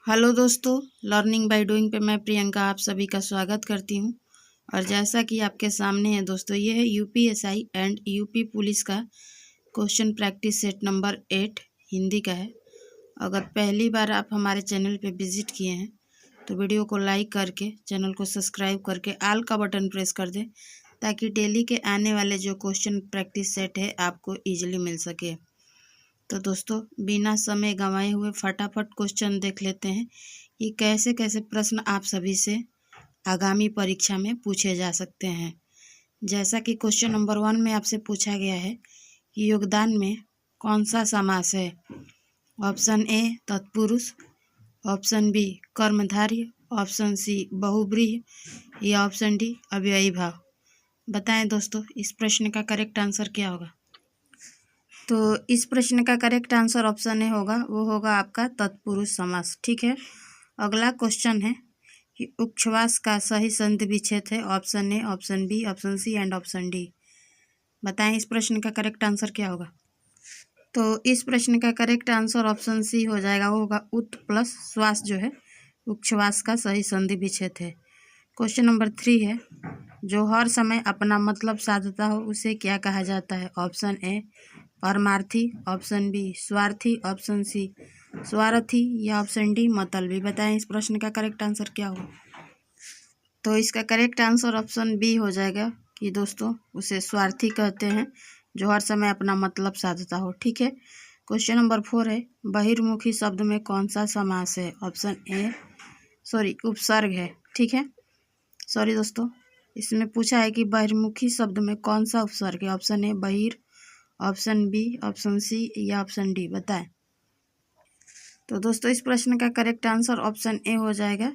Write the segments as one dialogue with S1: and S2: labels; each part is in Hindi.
S1: हेलो दोस्तों, लर्निंग बाय डूइंग पे मैं प्रियंका आप सभी का स्वागत करती हूं। और जैसा कि आपके सामने है दोस्तों, ये है यूपीएसआई एंड यूपी पुलिस का question practice set number 8 Hindi का है। अगर पहली बार आप हमारे चैनल पे विजिट किए हैं तो वीडियो को लाइक करके चैनल को सब्सक्राइब करके ऑल का बटन प्रेस कर दें, ताकि डेली के आने वाले जो क्वेश्चन प्रैक्टिस सेट है आपको ईजिली मिल सके। तो दोस्तों, बिना समय गंवाए हुए फटाफट क्वेश्चन देख लेते हैं कि कैसे कैसे प्रश्न आप सभी से आगामी परीक्षा में पूछे जा सकते हैं। जैसा कि क्वेश्चन नंबर 1 में आपसे पूछा गया है कि योगदान में कौन सा समास है। ऑप्शन ए तत्पुरुष, ऑप्शन बी कर्मधारय, ऑप्शन सी बहुव्रीहि या ऑप्शन डी अव्ययी भाव। बताएं दोस्तों, इस प्रश्न का करेक्ट आंसर क्या होगा। तो इस प्रश्न का करेक्ट आंसर ऑप्शन ए होगा, वो होगा आपका तत्पुरुष समास। ठीक है। अगला क्वेश्चन है कि उपच्छ्वास का सही संधि विच्छेद है। Option A, option B, option C and option D. बताएं इस प्रश्न का करेक्ट आंसर क्या होगा। तो इस प्रश्न का करेक्ट आंसर ऑप्शन सी हो जाएगा, वो होगा उत प्लस श्वास जो है उपच्छ्वास का सही संधि विच्छेद है। क्वेश्चन नंबर 3 है, जो हर समय अपना मतलब साधता हो उसे क्या कहा जाता है। ऑप्शन ए परमार्थी, ऑप्शन बी स्वार्थी, ऑप्शन सी स्वार्थी या ऑप्शन डी मतलबी। बताएं इस प्रश्न का करेक्ट आंसर क्या होगा। तो इसका करेक्ट आंसर ऑप्शन बी हो जाएगा कि दोस्तों उसे स्वार्थी कहते हैं, जो हर समय अपना मतलब साधता हो। ठीक है। क्वेश्चन नंबर 4 है, बहिर्मुखी शब्द में कौन सा समास है। ऑप्शन ए उपसर्ग है। ठीक है। सॉरी दोस्तों, इसमें पूछा है कि बहिर्मुखी शब्द में कौन सा उपसर्ग है। ऑप्शन ए बहिर, ऑप्शन बी, ऑप्शन सी या ऑप्शन डी। बताएं। तो दोस्तों इस प्रश्न का करेक्ट आंसर ऑप्शन ए हो जाएगा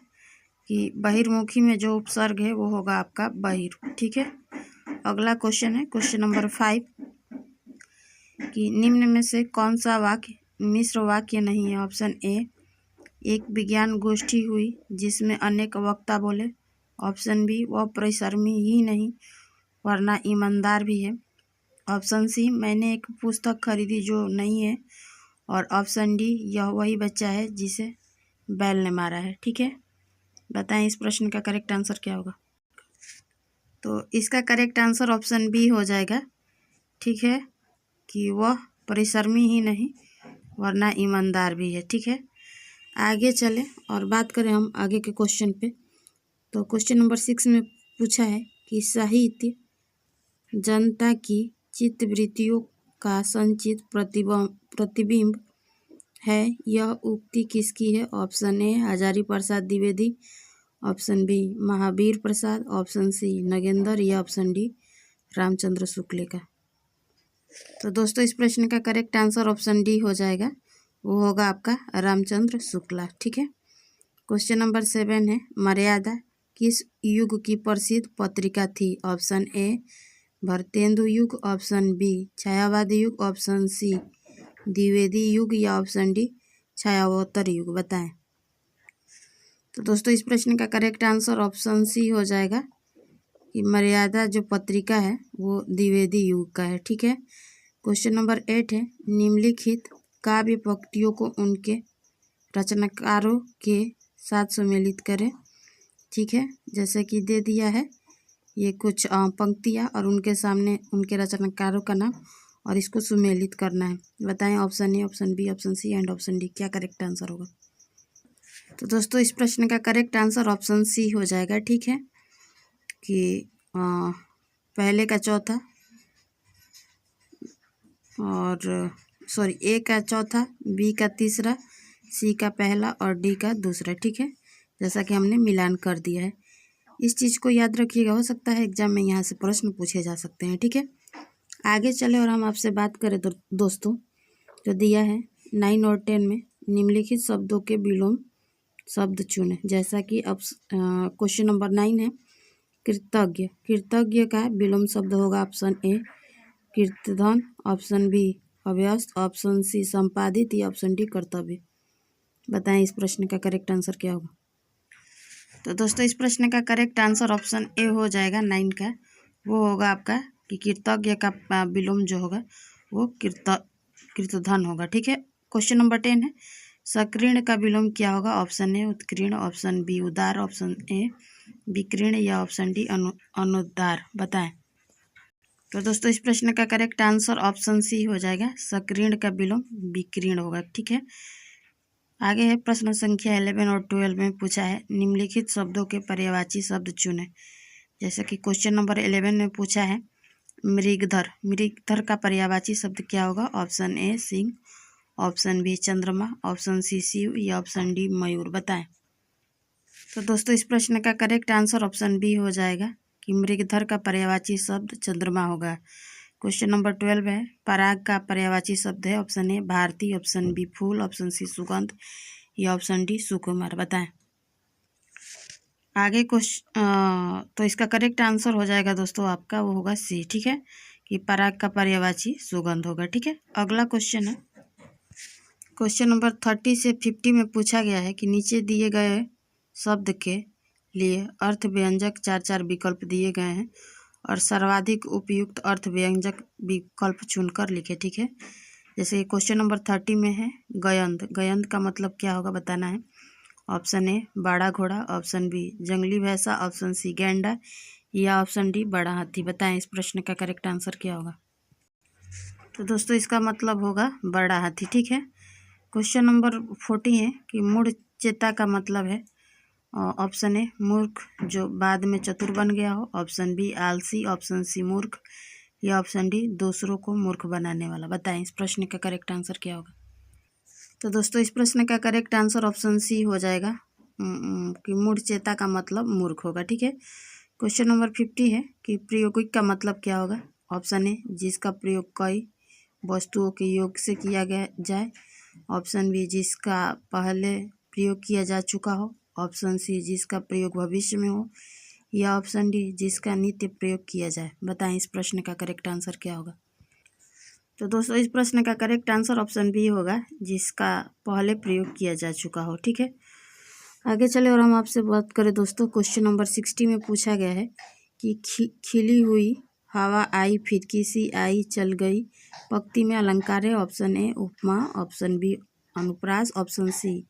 S1: कि बहिर्मुखी में जो उपसर्ग है वो होगा आपका बहिर। ठीक है। अगला क्वेश्चन है क्वेश्चन नंबर 5 कि निम्न में से कौन सा वाक्य मिश्र वाक्य नहीं है। ऑप्शन ए एक विज्ञान गोष्ठी हुई जिसमें अनेक वक्ता बोले। ऑप्शन बी वह परिश्रमी ही नहीं वरना ईमानदार भी है। ऑप्शन सी मैंने एक पुस्तक खरीदी जो नहीं है। और ऑप्शन डी यह वही बच्चा है जिसे बैल ने मारा है। ठीक है। बताएं इस प्रश्न का करेक्ट आंसर क्या होगा। तो इसका करेक्ट आंसर ऑप्शन बी हो जाएगा। ठीक है, कि वह परिश्रमी ही नहीं वरना ईमानदार भी है। ठीक है। आगे चलें और बात करें हम आगे के क्वेश्चन पे। तो क्वेश्चन नंबर 6 में पूछा है कि साहित्य जनता की चित्तवृत्तियों का संचित प्रतिबिंब है। यह उक्ति किसकी है। Option A Hazari Prasad Dwivedi, option B Mahavir Prasad, option C Nagendra या ऑप्शन डी रामचंद्र शुक्ल का। तो दोस्तों इस प्रश्न का करेक्ट आंसर ऑप्शन डी हो जाएगा, वो होगा आपका रामचंद्र शुक्ला। ठीक है। क्वेश्चन नंबर 7 है, मर्यादा किस युग की प्रसिद्ध पत्रिका थी। ऑप्शन ए भरतेंदु युग, ऑप्शन बी छायावादी युग, ऑप्शन सी द्विवेदी युग या ऑप्शन डी छायावोत्तर युग। बताएं। तो दोस्तों इस प्रश्न का करेक्ट आंसर ऑप्शन सी हो जाएगा कि मर्यादा जो पत्रिका है वो द्विवेदी युग का है। ठीक है। क्वेश्चन नंबर 8 है, निम्नलिखित काव्य पंक्तियों को उनके रचनाकारों के साथ सम्मिलित करें। ठीक है। जैसे कि दे दिया है ये कुछ पंक्तियाँ और उनके सामने उनके रचनाकारों का नाम और इसको सुमेलित करना है। बताएं option A, option B, option C and option D क्या करेक्ट आंसर होगा। तो दोस्तों इस प्रश्न का करेक्ट आंसर ऑप्शन सी हो जाएगा। ठीक है, कि पहले का चौथा और ए का चौथा, बी का तीसरा, सी का पहला और डी का दूसरा। ठीक है, जैसा कि हमने मिलान कर दिया है। इस चीज़ को याद रखिएगा, हो सकता है एग्जाम में यहाँ से प्रश्न पूछे जा सकते हैं। ठीक है। आगे चले और हम आपसे बात करें तो दोस्तों जो दिया है 9 और 10 में निम्नलिखित शब्दों के विलोम शब्द चुने। जैसा कि अब क्वेश्चन नंबर 9 है, कृतज्ञ। कृतज्ञ का विलोम शब्द होगा ऑप्शन ए कीर्तधन, ऑप्शन बी अभ्यस्त, ऑप्शन सी संपादित या ऑप्शन डी कर्तव्य। बताएं इस प्रश्न का करेक्ट आंसर क्या होगा। तो दोस्तों इस प्रश्न का करेक्ट आंसर ऑप्शन ए हो जाएगा 9 का, वो होगा आपका कि कृतज्ञ का विलोम जो होगा वो कृतधन होगा। ठीक है। क्वेश्चन नंबर 10 है, सक्रीण का विलोम क्या होगा? ऑप्शन ए उत्कीर्ण, ऑप्शन बी उदार, ऑप्शन ए विकीर्ण या ऑप्शन डी अनुदार। बताएं। तो दोस्तों इस प्रश्न का करेक्ट आंसर ऑप्शन सी हो जाएगा, सक्रीण का विलोम विकीर्ण होगा। ठीक है, आगे है प्रश्न संख्या 11 और 12 में पूछा है निम्नलिखित शब्दों के पर्यायवाची शब्द चुनें। जैसे कि क्वेश्चन नंबर 11 में पूछा है मृगधर। मृगधर का पर्यायवाची शब्द क्या होगा? ऑप्शन ए सिंह, ऑप्शन बी चंद्रमा, ऑप्शन सी शिव या ऑप्शन डी मयूर। बताएं। तो दोस्तों इस प्रश्न का करेक्ट आंसर ऑप्शन बी हो जाएगा कि मृगधर का पर्यायवाची शब्द चंद्रमा होगा। क्वेश्चन नंबर 12 है पराग का पर्यायवाची शब्द है ऑप्शन ए भारती, ऑप्शन बी फूल, ऑप्शन सी सुगंध या ऑप्शन डी सुकुमार। बताएं। आगे क्वेश्चन तो इसका करेक्ट आंसर हो जाएगा दोस्तों आपका, वो होगा सी। ठीक है, कि पराग का पर्यायवाची सुगंध होगा। ठीक है, अगला क्वेश्चन है क्वेश्चन नंबर 30 से 50 में पूछा गया है कि नीचे दिए गए शब्द के लिए अर्थ व्यंजक 4 विकल्प दिए गए हैं और सर्वाधिक उपयुक्त अर्थ व्यंजक विकल्प चुनकर लिखे। ठीक है, जैसे क्वेश्चन नंबर 30 में है गयंद। गयंद का मतलब क्या होगा बताना है। ऑप्शन ए बड़ा घोड़ा, ऑप्शन बी जंगली भैंसा, ऑप्शन सी गैंडा या ऑप्शन डी बड़ा हाथी। बताएं इस प्रश्न का करेक्ट आंसर क्या होगा? तो दोस्तों इसका मतलब होगा बड़ा हाथी। ठीक है, क्वेश्चन नंबर 40 है कि मूढ़ चेता का मतलब है ऑप्शन ए मूर्ख जो बाद में चतुर बन गया हो, ऑप्शन बी आलसी, ऑप्शन सी मूर्ख या ऑप्शन डी दूसरों को मूर्ख बनाने वाला। बताएं इस प्रश्न का करेक्ट आंसर क्या होगा? तो दोस्तों इस प्रश्न का करेक्ट आंसर ऑप्शन सी हो जाएगा कि मूढ़ चेता का मतलब मूर्ख होगा। ठीक है, क्वेश्चन नंबर 50 है कि प्रयोगिक का मतलब क्या होगा? ऑप्शन ए जिसका प्रयोग कई वस्तुओं के योग से किया गया जाए, ऑप्शन बी जिसका पहले प्रयोग किया जा चुका हो, ऑप्शन सी जिसका प्रयोग भविष्य में हो या ऑप्शन डी जिसका नित्य प्रयोग किया जाए। बताएं इस प्रश्न का करेक्ट आंसर क्या होगा? तो दोस्तों इस प्रश्न का करेक्ट आंसर ऑप्शन बी होगा, जिसका पहले प्रयोग किया जा चुका हो। ठीक है, आगे चले और हम आपसे बात करें दोस्तों क्वेश्चन नंबर 60 में पूछा गया है कि खिली हुई हवा आई, फिर किसी आई, चल गई, पंक्ति में अलंकार है। ऑप्शन ए उपमा, ऑप्शन बी अनुप्रास, ऑप्शन सी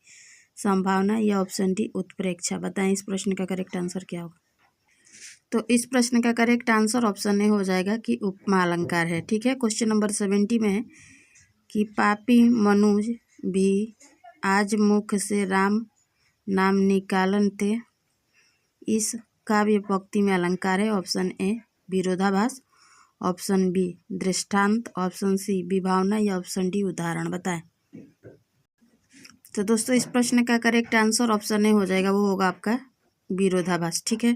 S1: संभावना या ऑप्शन डी उत्प्रेक्षा। बताएं इस प्रश्न का करेक्ट आंसर क्या होगा? तो इस प्रश्न का करेक्ट आंसर ऑप्शन ए हो जाएगा कि उपमा अलंकार है। ठीक है, क्वेश्चन नंबर 70 में है कि पापी मनुज भी आज मुख से राम नाम निकालन थे, इस काव्य पंक्ति में अलंकार है। ऑप्शन ए विरोधाभास, ऑप्शन बी दृष्टांत, ऑप्शन सी विभावना या ऑप्शन डी उदाहरण। बताएं। तो दोस्तों इस प्रश्न का करेक्ट आंसर ऑप्शन ए हो जाएगा, वो होगा आपका विरोधाभास। ठीक है,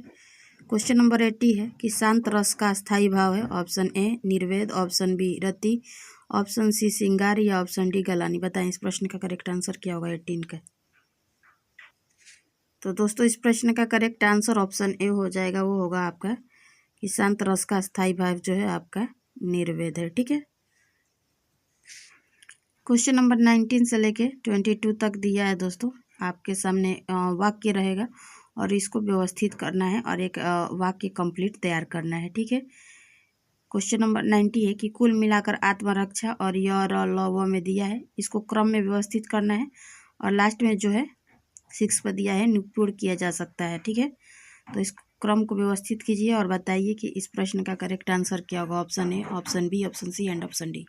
S1: क्वेश्चन नंबर 80 है कि शांत रस का स्थायी भाव है। ऑप्शन ए निर्वेद, ऑप्शन बी रति, ऑप्शन सी श्रृंगार या ऑप्शन डी गलानी। बताएं इस प्रश्न का करेक्ट आंसर क्या होगा 18 का? तो दोस्तों इस प्रश्न का करेक्ट आंसर ऑप्शन ए हो जाएगा, वो होगा आपका कि शांत रस का स्थायी भाव जो है आपका निर्वेद है। ठीक है, क्वेश्चन नंबर 19 से लेके 22 तक दिया है दोस्तों, आपके सामने वाक्य रहेगा और इसको व्यवस्थित करना है और एक वाक्य कंप्लीट तैयार करना है। ठीक है, क्वेश्चन नंबर 90 है कि कुल मिलाकर आत्मरक्षा और य र ल व में दिया है, इसको क्रम में व्यवस्थित करना है और लास्ट में जो है 6 पर दिया है निपुण किया जा सकता है। ठीक है, तो इस क्रम को व्यवस्थित कीजिए और बताइए कि इस प्रश्न का करेक्ट आंसर क्या होगा। Option A, option B, option C and option D.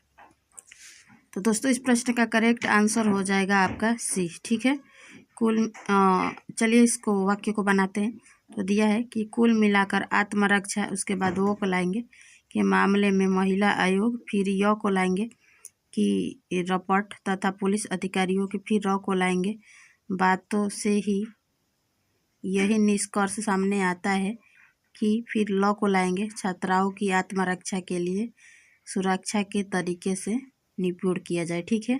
S1: तो दोस्तों इस प्रश्न का करेक्ट आंसर हो जाएगा आपका सी। ठीक है, कुल चलिए इसको वाक्य को बनाते हैं। तो दिया है कि कुल मिलाकर आत्मरक्षा, उसके बाद वो को लाएंगे के मामले में महिला आयोग, फिर य को लाएंगे कि रपट तथा पुलिस अधिकारियों के, फिर र को लाएंगे बातों से ही यही निष्कर्ष सामने आता है कि, फिर ल को लाएंगे छात्राओं की आत्मरक्षा के लिए सुरक्षा के तरीके से निपुण किया जाए। ठीक है,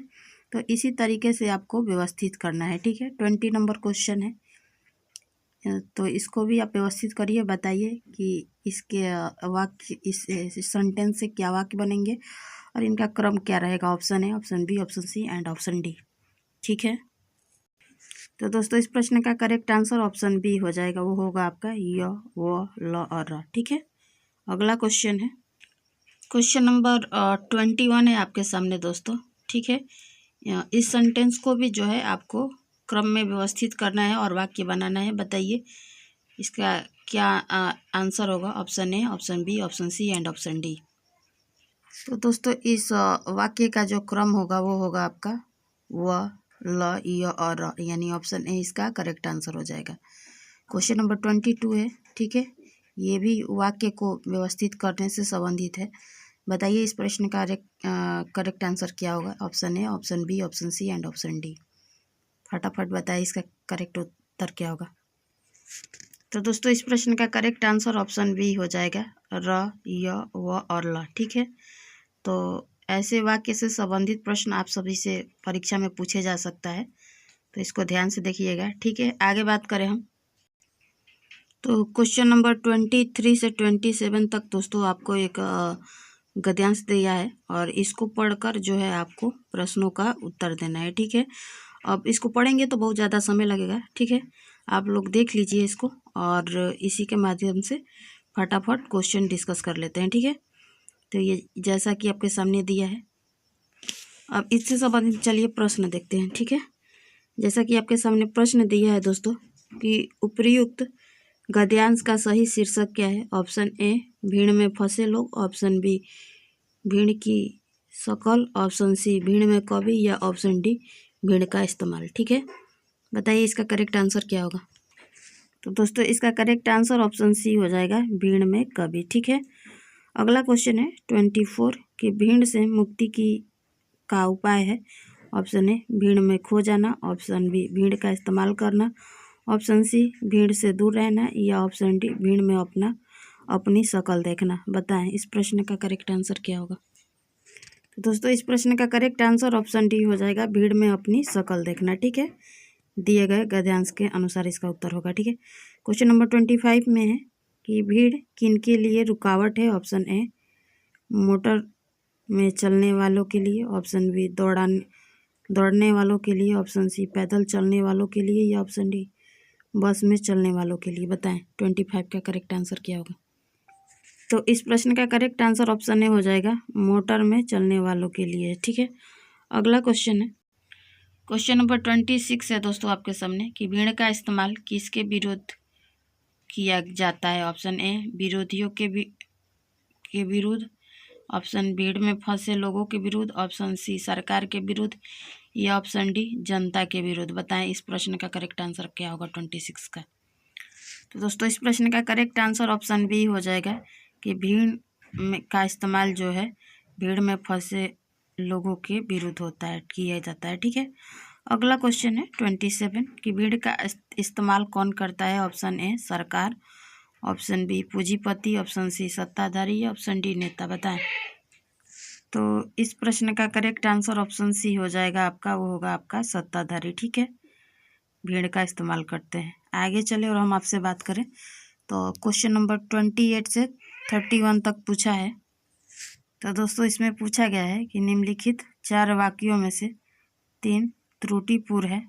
S1: तो इसी तरीके से आपको व्यवस्थित करना है। ठीक है, 20 नंबर क्वेश्चन है, तो इसको भी आप व्यवस्थित करिए, बताइए कि इसके वाक्य, इस सेंटेंस से क्या वाक्य बनेंगे और इनका क्रम क्या रहेगा। Option A, option B, option C and option D. ठीक है, तो दोस्तों इस प्रश्न का करेक्ट आंसर ऑप्शन बी हो जाएगा, वो होगा आपका य, व, ल और र। ठीक है, अगला क्वेश्चन है क्वेश्चन नंबर 21 है आपके सामने दोस्तों। ठीक है, इस सेंटेंस को भी जो है आपको क्रम में व्यवस्थित करना है और वाक्य बनाना है। बताइए इसका क्या आंसर होगा। Option A, option B, option C and option D. तो दोस्तों इस वाक्य का जो क्रम होगा वो होगा आपका व, ल, य और र, यानी ऑप्शन ए इसका करेक्ट आंसर हो जाएगा। क्वेश्चन नंबर 22 है, ठीक है। ये भी वाक्य को व्यवस्थित करने से संबंधित है। बताइए इस प्रश्न का करेक्ट आंसर क्या होगा। Option A, option B, option C and option D. फटाफट बताइए इसका करेक्ट उत्तर क्या होगा। तो दोस्तों इस प्रश्न का करेक्ट आंसर ऑप्शन बी हो जाएगा, र, य, व और ल, ठीक है। तो ऐसे वाक्य से संबंधित प्रश्न आप सभी से परीक्षा में पूछे जा सकता है, तो इसको ध्यान से देखिएगा, ठीक है। आगे बात करें हम, तो क्वेश्चन नंबर 23 से 27 तक दोस्तों आपको एक गद्यांश दिया है और इसको पढ़कर जो है आपको प्रश्नों का उत्तर देना है, ठीक है। अब इसको पढ़ेंगे तो बहुत ज़्यादा समय लगेगा, ठीक है। आप लोग देख लीजिए इसको और इसी के माध्यम से फटाफट क्वेश्चन डिस्कस कर लेते हैं, ठीक है। तो ये जैसा कि आपके सामने दिया है, अब इससे संबंधित चलिए प्रश्न देखते हैं, ठीक है। जैसा कि आपके सामने प्रश्न दिया है दोस्तों कि उपर्युक्त गद्यांश का सही शीर्षक क्या है। ऑप्शन ए, भीड़ में फंसे लोग, ऑप्शन बी, भीड़ की शकल, ऑप्शन सी, भीड़ में कवि, या ऑप्शन डी, भीड़ का इस्तेमाल, ठीक है। बताइए इसका करेक्ट आंसर क्या होगा। तो दोस्तों इसका करेक्ट आंसर ऑप्शन सी हो जाएगा, भीड़ में कवि, ठीक है। अगला क्वेश्चन है 24 कि भीड़ से मुक्ति का उपाय है। ऑप्शन ए, भीड़ में खो जाना, ऑप्शन बी, भीड़ का इस्तेमाल करना, ऑप्शन सी, भीड़ से दूर रहना, या ऑप्शन डी, भीड़ में अपनी शकल देखना। बताएं इस प्रश्न का करेक्ट आंसर क्या होगा। तो दोस्तों इस प्रश्न का करेक्ट आंसर ऑप्शन डी हो जाएगा, भीड़ में अपनी शकल देखना, ठीक है। दिए गए गद्यांश के अनुसार इसका उत्तर होगा, ठीक है। क्वेश्चन नंबर 25 में है कि भीड़ किनके लिए रुकावट है। ऑप्शन ए, मोटर में चलने वालों के लिए, ऑप्शन बी, दौड़ने वालों के लिए, ऑप्शन सी, पैदल चलने वालों के लिए, या ऑप्शन डी, बस में चलने वालों के लिए। बताएं 25 का करेक्ट आंसर क्या होगा। तो इस प्रश्न का करेक्ट आंसर ऑप्शन ए हो जाएगा, मोटर में चलने वालों के लिए, ठीक है। अगला क्वेश्चन है, क्वेश्चन नंबर 26 है दोस्तों आपके सामने कि भीड़ का इस्तेमाल किसके विरुद्ध किया जाता है। ऑप्शन ए, विरोधियों के विरुद्ध, ऑप्शन भीड़ में फंसे लोगों के विरुद्ध, ऑप्शन सी, सरकार के विरुद्ध, या ऑप्शन डी, जनता के विरुद्ध। बताएं इस प्रश्न का करेक्ट आंसर क्या होगा 26 का। तो दोस्तों इस प्रश्न का करेक्ट आंसर ऑप्शन बी हो जाएगा कि भीड़ का इस्तेमाल जो है भीड़ में फंसे लोगों के विरुद्ध होता है, किया जाता है, ठीक है। अगला क्वेश्चन है 27 कि भीड़ का इस्तेमाल कौन करता है। ऑप्शन ए, सरकार, ऑप्शन बी, पूंजीपति, ऑप्शन सी, सत्ताधारी, या ऑप्शन डी, नेता। बताएं। तो इस प्रश्न का करेक्ट आंसर ऑप्शन सी हो जाएगा आपका, वो होगा आपका सत्ताधारी, ठीक है। भीड़ का इस्तेमाल करते हैं। आगे चले और हम आपसे बात करें तो क्वेश्चन नंबर 28 से 31 तक पूछा है। तो दोस्तों इसमें पूछा गया है कि निम्नलिखित 4 वाक्यों में से 3 त्रुटिपूर्ण है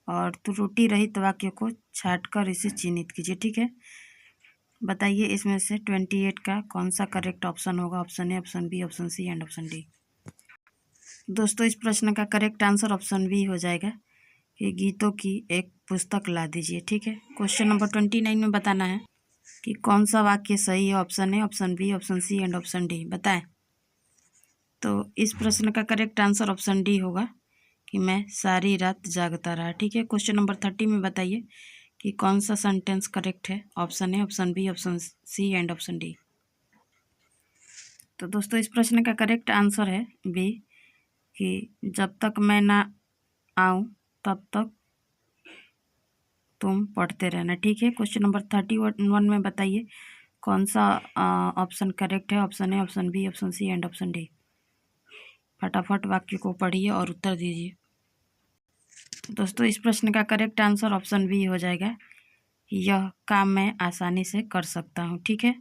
S1: और त्रुटि रहित वाक्य को छांटकर इसे चिन्हित कीजिए, ठीक है। बताइए इसमें से 28 का कौन सा करेक्ट ऑप्शन होगा। Option A, option B, option C and option D. दोस्तों इस प्रश्न का करेक्ट आंसर ऑप्शन बी हो जाएगा कि गीतों की एक पुस्तक ला दीजिए, ठीक है। क्वेश्चन नंबर 29 में बताना है कि कौन सा वाक्य सही है। Option A, option B, option C and option D. बताएं। तो इस प्रश्न का करेक्ट आंसर ऑप्शन डी होगा कि मैं सारी रात जागता रहा, ठीक है। क्वेश्चन नंबर 30 में बताइए कि कौन सा सेंटेंस करेक्ट है। Option A, option B, option C and option D. तो दोस्तों इस प्रश्न का करेक्ट आंसर है बी कि जब तक मैं ना आऊँ तब तक तुम पढ़ते रहना, ठीक है। क्वेश्चन नंबर 31 में बताइए कौन सा ऑप्शन करेक्ट है। Option A, option B, option C and option D. फटाफट वाक्य को पढ़िए और उत्तर दीजिए। दोस्तों इस प्रश्न का करेक्ट आंसर ऑप्शन बी हो जाएगा, यह काम मैं आसानी से कर सकता हूँ, ठीक है।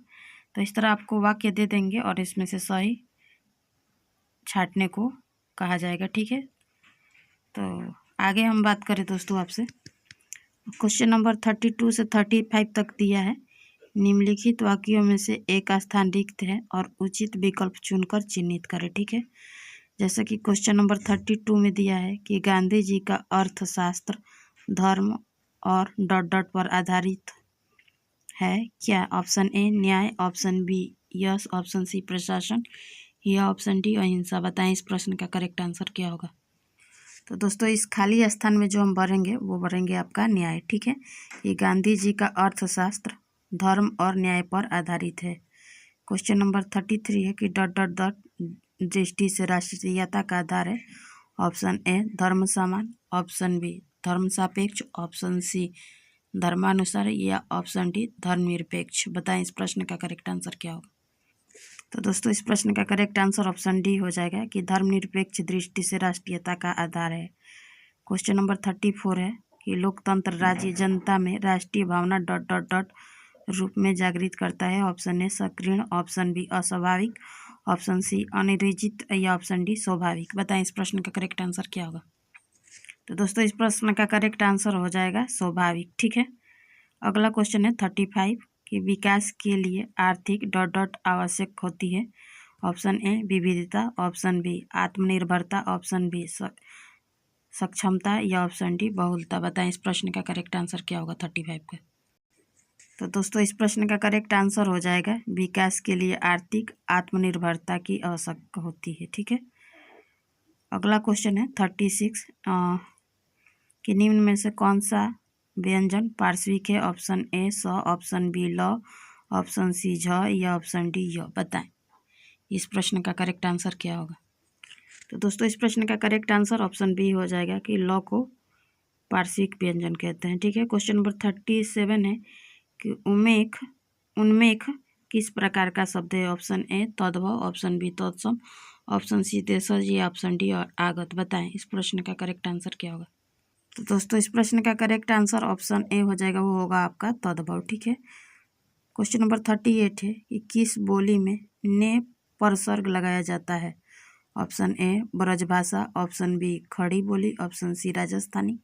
S1: तो इस तरह आपको वाक्य दे देंगे और इसमें से सही छांटने को कहा जाएगा, ठीक है। तो आगे हम बात करें दोस्तों आपसे, क्वेश्चन नंबर 32 से 35 तक दिया है। निम्नलिखित वाक्यों में से एक स्थान रिक्त है और उचित विकल्प चुनकर चिन्हित करें, ठीक है। जैसा कि क्वेश्चन नंबर 32 में दिया है कि गांधी जी का अर्थशास्त्र धर्म और डॉट डॉट पर आधारित है क्या? ऑप्शन ए न्याय, ऑप्शन बी यश, ऑप्शन सी प्रशासन या ऑप्शन डी अहिंसा। बताएं इस प्रश्न का करेक्ट आंसर क्या होगा। तो दोस्तों इस खाली स्थान में जो हम भरेंगे वो भरेंगे आपका न्याय। ठीक है, ये गांधी जी का अर्थशास्त्र धर्म और न्याय पर आधारित है। क्वेश्चन नंबर 33 है कि डॉट डॉट डॉट दृष्टि से राष्ट्रीयता का आधार है। ऑप्शन ए धर्म समान, ऑप्शन बी धर्म सापेक्ष, ऑप्शन सी धर्मानुसार या ऑप्शन डी धर्मनिरपेक्ष। बताएं इस प्रश्न का करेक्ट आंसर क्या होगा। तो दोस्तों इस प्रश्न का करेक्ट आंसर ऑप्शन डी हो जाएगा कि धर्मनिरपेक्ष दृष्टि से राष्ट्रीयता का आधार है। क्वेश्चन नंबर 34 है कि लोकतंत्र राज्य जनता में राष्ट्रीय भावना डॉट डॉट डॉट रूप में जागृत करता है। ऑप्शन ए सक्रिय, ऑप्शन बी अस्वाभाविक, ऑप्शन सी अनिर्जित या ऑप्शन डी स्वाभाविक। बताएं इस प्रश्न का करेक्ट आंसर क्या होगा। तो दोस्तों इस प्रश्न का करेक्ट आंसर हो जाएगा स्वाभाविक। ठीक है, अगला क्वेश्चन है 35 कि विकास के लिए आर्थिक डॉट डॉट आवश्यक होती है। ऑप्शन ए विविधता, ऑप्शन बी आत्मनिर्भरता, ऑप्शन बी सक्षमता या ऑप्शन डी बहुलता। बताएं इस प्रश्न का करेक्ट आंसर क्या होगा 35 का। तो दोस्तों इस प्रश्न का करेक्ट आंसर हो जाएगा विकास के लिए आर्थिक आत्मनिर्भरता की आवश्यकता होती है। ठीक है, अगला क्वेश्चन है 36 कि निम्न में से कौन सा व्यंजन पार्श्विक है। ऑप्शन ए स, ऑप्शन बी ल, ऑप्शन सी झ या ऑप्शन डी य। बताएं इस प्रश्न का करेक्ट आंसर क्या होगा। तो दोस्तों इस प्रश्न का करेक्ट आंसर ऑप्शन बी हो जाएगा कि ल को पार्श्विक व्यंजन कहते हैं। ठीक है, क्वेश्चन नंबर 37 है कि उन्मेख किस प्रकार का शब्द है। ऑप्शन ए तद्भव, ऑप्शन बी तत्सम, ऑप्शन सी देशज या ऑप्शन डी आगत। बताएं इस प्रश्न का करेक्ट आंसर क्या होगा। तो दोस्तों इस प्रश्न का करेक्ट आंसर ऑप्शन ए हो जाएगा, वो होगा आपका तद्भव। ठीक है, क्वेश्चन नंबर 38 है कि किस बोली में ने परसर्ग लगाया जाता है। Option A Brajbhasha, option B Khari Boli, option C Rajasthani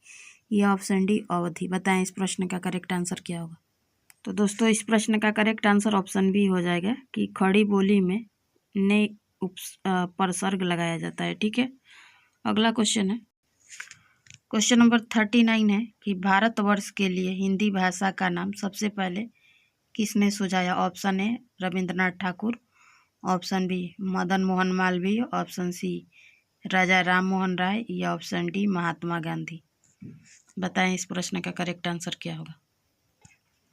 S1: या ऑप्शन डी अवधी। बताएं इस प्रश्न का करेक्ट आंसर क्या होगा। तो दोस्तों इस प्रश्न का करेक्ट आंसर ऑप्शन बी हो जाएगा कि खड़ी बोली में ने परसर्ग लगाया जाता है। ठीक है, अगला क्वेश्चन है क्वेश्चन नंबर 39 है कि भारतवर्ष के लिए हिंदी भाषा का नाम सबसे पहले किसने सुझाया। Option A Rabindranath Thakur, option B Madan Mohan Malviya, option C Raja Ram Mohan Roy या ऑप्शन डी महात्मा गांधी। बताएं इस प्रश्न का करेक्ट आंसर क्या होगा।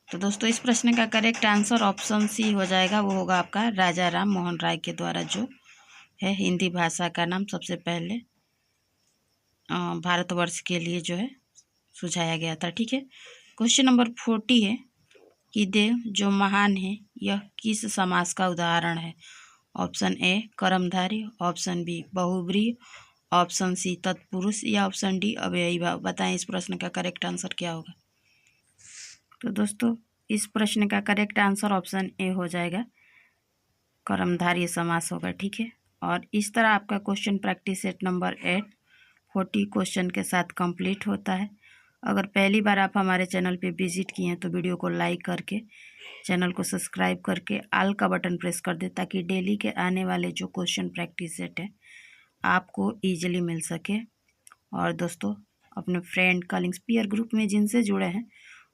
S1: तो दोस्तों इस प्रश्न का करेक्ट आंसर ऑप्शन सी हो जाएगा, वो होगा आपका राजा राम मोहन राय के द्वारा जो है हिंदी भाषा का नाम सबसे पहले भारतवर्ष के लिए जो है सुझाया गया था। ठीक है, क्वेश्चन नंबर 40 है कि देव जो महान है यह किस समास का उदाहरण है। ऑप्शन ए कर्मधारी, ऑप्शन बी बहुब्रीहि, ऑप्शन सी तत्पुरुष या ऑप्शन डी अव्ययी भाव। बताएं इस प्रश्न का करेक्ट आंसर क्या होगा। तो दोस्तों इस प्रश्न का करेक्ट आंसर ऑप्शन ए हो जाएगा, कर्मधारय समास होगा। ठीक है, और इस तरह आपका question practice set number 8 40 question के साथ कंप्लीट होता है। अगर पहली बार आप हमारे चैनल पे विजिट किए हैं तो वीडियो को लाइक करके चैनल को सब्सक्राइब करके ऑल का बटन प्रेस कर दे ताकि डेली के आने वाले जो क्वेश्चन प्रैक्टिस सेट है आपको ईजिली मिल सके। और दोस्तों अपने फ्रेंड कॉलिंग्स पीयर ग्रुप में जिनसे जुड़े हैं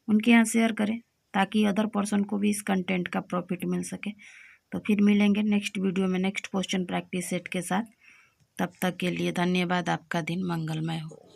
S1: उनके यहाँ शेयर करें ताकि अदर पर्सन को भी इस कंटेंट का प्रॉफिट मिल सके। तो फिर मिलेंगे नेक्स्ट वीडियो में नेक्स्ट क्वेश्चन प्रैक्टिस सेट के साथ। तब तक के लिए धन्यवाद। आपका दिन मंगलमय हो।